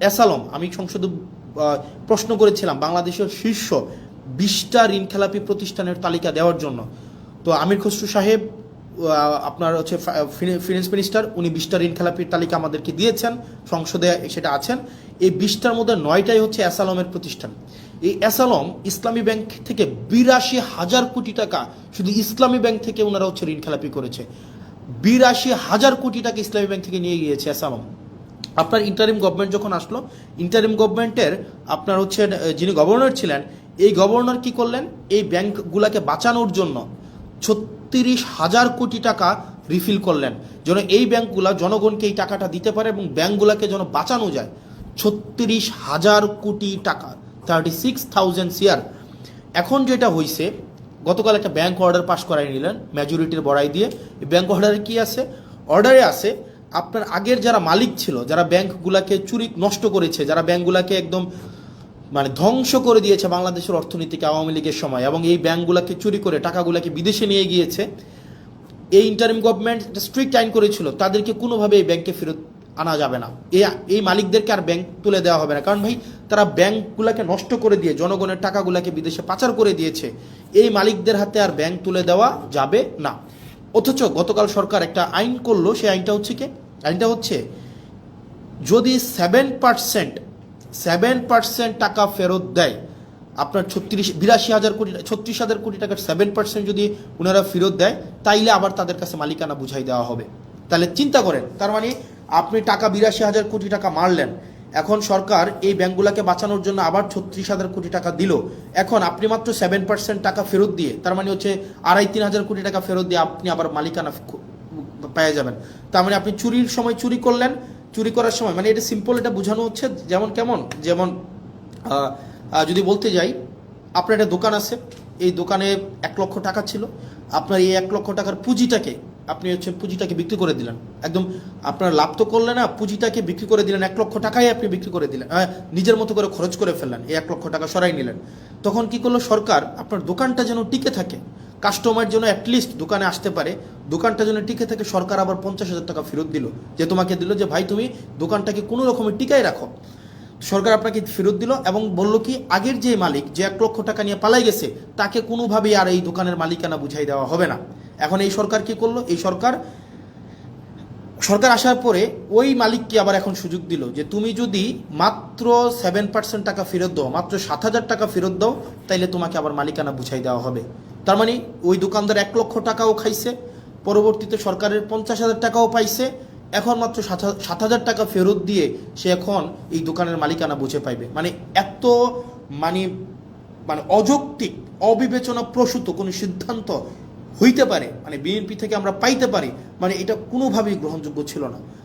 অ্যাসালম, আমি সংসদে প্রশ্ন করেছিলাম বাংলাদেশের শীর্ষ 20টা ঋণখেলাপি প্রতিষ্ঠানের তালিকা দেওয়ার জন্য। তো আমির খসরু সাহেব আপনার হচ্ছে ফিনান্স মিনিস্টার, উনি 20টা ঋণখেলাপির তালিকা আমাদেরকে দিয়েছেন, সংসদে সেটা আছেন। এই 20টার মধ্যে 9টাই হচ্ছে অ্যাসালমের প্রতিষ্ঠান। এই অ্যাসালম ইসলামী ব্যাংক থেকে 82,000 কোটি টাকা শুধু ইসলামী ব্যাংক থেকে ওনারা হচ্ছে ঋণখেলাপি করেছে। 82,000 কোটি টাকা ইসলামী ব্যাংক থেকে নিয়ে গিয়েছে অ্যাসালম। আপনার ইন্টারিম গভর্নমেন্ট যখন আসলো, ইন্টারিম গভর্নমেন্টের আপনার হচ্ছে যিনি গভর্নর ছিলেন, এই গভর্নর কি করলেন, এই ব্যাংকগুলোকে বাঁচানোর জন্য 36,000 কোটি টাকা রিফিল করলেন, যেন এই ব্যাংকগুলো জনগণকে এই টাকাটা দিতে পারে এবং ব্যাংকগুলোকে যেন বাঁচানো যায়। 36,000 কোটি টাকা, 36,000 সিআর। এখন যেটা হয়েছে, গতকাল একটা ব্যাংক অর্ডার পাস করাই নিলেন মেজরিটির বড়াই দিয়ে। এই ব্যাংক অর্ডারে কি আছে? অর্ডারে আছে আপনার আগের যারা মালিক ছিল, যারা ব্যাংকগুলোকে চুরি নষ্ট করেছে, যারা ব্যাংকগুলোকে একদম মানে ধ্বংস করে দিয়েছে বাংলাদেশের অর্থনীতিকে আওয়ামী লীগের সময়, এবং এই ব্যাংকগুলোকে চুরি করে টাকাগুলোকে বিদেশে নিয়ে গিয়েছে, এই ইন্টারিম গভর্নমেন্ট স্ট্রিক্ট আইন করেছিল তাদেরকে কোনোভাবে এই ব্যাংকে ফেরত আনা যাবে না। এই মালিকদেরকে আর ব্যাংক তুলে দেওয়া হবে না, কারণ ভাই তারা ব্যাংকগুলোকে নষ্ট করে দিয়ে জনগণের টাকাগুলোকে বিদেশে পাচার করে দিয়েছে। এই মালিকদের হাতে আর ব্যাংক তুলে দেওয়া যাবে না। অথচ গতকাল সরকার একটা আইন করলো, সেই আইনটা হচ্ছে কি? আইনটা হচ্ছে যদি 7% টাকা ফেরত দেয়, আপনার 36,000 কোটি টাকার 7% যদি ওনারা ফেরত দেয়, তাইলে আবার তাদের কাছে মালিকানা বুঝাই দেওয়া হবে। তাহলে চিন্তা করেন, তার মানে আপনি টাকা 82,000 কোটি টাকা মারলেন, এখন সরকার এই ব্যাংকগুলোকে বাঁচানোর জন্য আবার 36,000 কোটি টাকা দিল। এখন আপনি মাত্র 7% টাকা ফেরত দিয়ে, তার মানে হচ্ছে 2,500-3,000 কোটি টাকা ফেরত দিয়ে আপনি আবার মালিকানা পেয়ে যাবেন। তার মানে আপনি চুরির সময় চুরি করলেন, চুরি করার সময় মানে এটা সিম্পল, এটা বোঝানো হচ্ছে যেমন যদি বলতে যাই, আপনার একটা দোকান আছে, এই দোকানে 1 লক্ষ টাকা ছিল, আপনার এই 1 লক্ষ টাকার পুঁজিটাকে পুঁজিটাকে বিক্রি করে দিলেন, একদম আপনার লাভ তো করলেন না, পুঁজিটাকে বিক্রি করে দিলেন, 1 লক্ষ টাকাই আপনি বিক্রি করে দিলেন, নিজের মতো করে খরচ করে ফেললেন, এই 1 লক্ষ টাকা সরাই নিলেন। তখন কি করলো সরকার, আপনার দোকানটা যেন টিকে থাকে, কাস্টমার যেন অ্যাটলিস্ট দোকানে আসতে পারে, দোকানটা যেন টিকে থাকে, সরকার আবার 50,000 টাকা ফেরত দিল, যে তোমাকে দিল যে ভাই তুমি দোকানটাকে কোনো রকমের টিকায় রাখো। সরকার আপনাকে ফেরত দিল এবং বলল কি, আগের যে মালিক যে 1 লক্ষ টাকা নিয়ে পালাই গেছে, তাকে কোনোভাবেই আর এই দোকানের মালিকানা বুঝাই দেওয়া হবে না। এখন এই সরকার কি করলো, এই সরকার আসার পরে ওই মালিককে আবার এখন সুযোগ দিল যে তুমি যদি মাত্র 7% টাকা ফেরত দাও, মাত্র 7,000 টাকা ফেরত দাও, তাইলে তোমাকে আবার মালিকানা বুঝাই দেওয়া হবে। তার মানে ওই দোকানদার 1 লক্ষ টাকাও খাইছে, পরবর্তীতে সরকারের 50,000 টাকাও পাইছে, এখন মাত্র 7,000 টাকা ফেরত দিয়ে সে এখন এই দোকানের মালিকানা বুঝে পাইবে। মানে এত মানে মানে অযৌক্তিক, অবিবেচনা প্রসূত কোনো সিদ্ধান্ত হইতে পারে, মানে বিএনপি থেকে আমরা পাইতে পারি, মানে এটা কোনোভাবেই গ্রহণযোগ্য ছিল না।